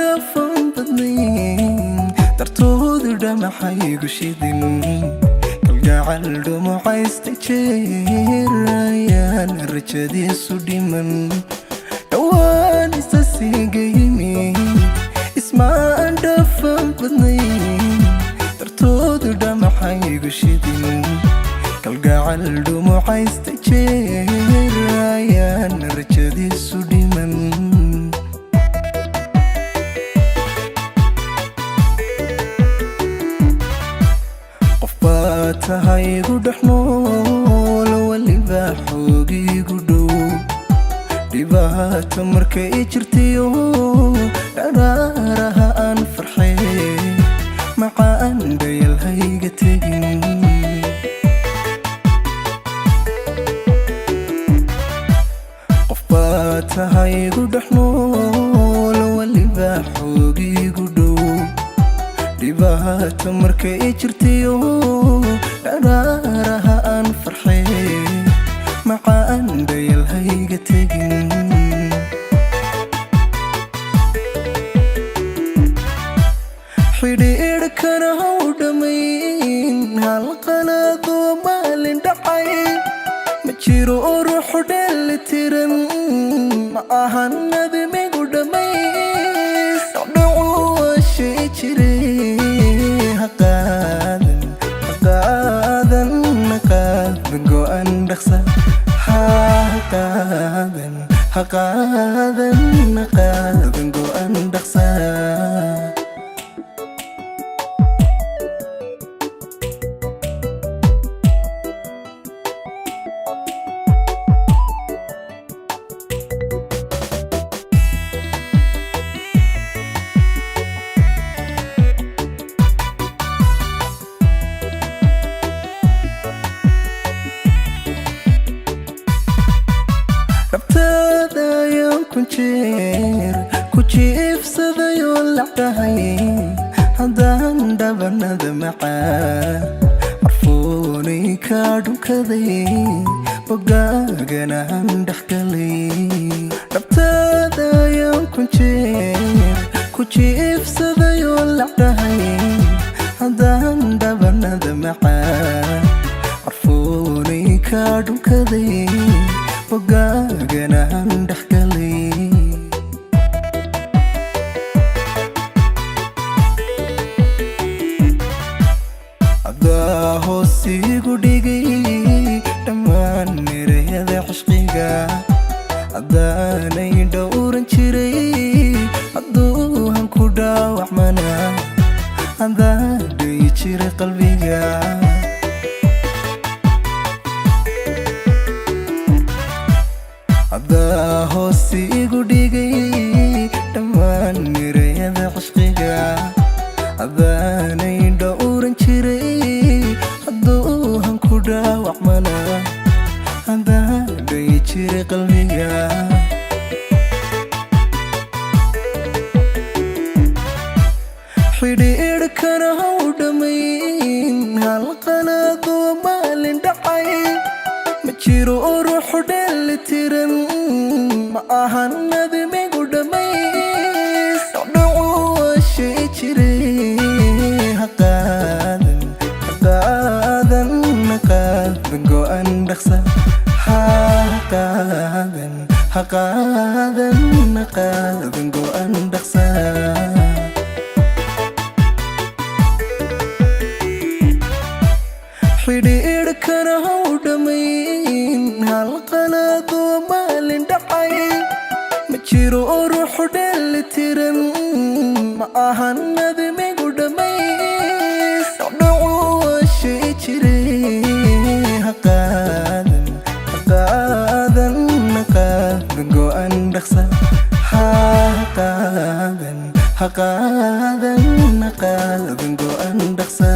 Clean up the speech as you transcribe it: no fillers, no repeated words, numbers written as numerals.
dhafan badnayn dartoodu dhamaxaygu shidin kalgacal dhumucaysta jeer ayaan rajadiisu dhiman dhawaan isa siigaymi ismaan dhafan badnayn dartoodu dhamaxaygu shidin kalgacal dhumucaysta jeer ayaan rajadiisu dhiman tahaygu dhexnool waliba xoogiigu dhow dhibaato markay jirtiyo dharaaraha aan farxee macaan dhayalhayga tegin qofbaa tahaygu dhexnool waliba xoogiigu dhow dhibaato markay jirtiyo dharaaraha aan farxee macaan dhayalhayga tegin xidhiidhkana haw dhammayn hal qalaadoo maalin dhacay ma jiro ruuxu dheelitiran ma ahan nadmigu dhammays dhacu waa shay jiray haqaadan go'an dhaqsa haqaadan go'an dhaqsa ku jiifsadayoo lacdahay haddaan dhabanada macaan carfoonay kaa dhunkaday bogaaganaan dhexgalay dhabtaada ayaan ku jiifsadayoo lacdahay haddaan dhabanada macaan carfoonay kaa dhunkaday bogaaganaan dhexgalay adaa hoosiigu dhigay dhammaan erayada cishqiga haddaanay dhowran jiray hadduu hanku dhaawacmana hadaa dhayi jiray qalbiga adaa hoosiigu dhigay dhammaan erayada cishqiga haddaanay dhowran jiray hadduu hanku dhaawacmana hadaa dhayi jiray qalbiga xidhiidhkana haw dhammayn hal qalaadoo maalin dhacay ma jiro ruuxu dheelitiran ma ahan nadmigu dhammays dhacu waa shay jiray haqaadan go'an dhaqsa haqaadan go'an dhaqsa xidhiidhkana haw dhammayn hal qalaadoo maalin dhacay ma jiro ruuxu dheelitiran ma ahan nadmigu dhammays dhacu waa shay jiray haqaadan go'an dhaqsa haqaadan go'an dhaqsa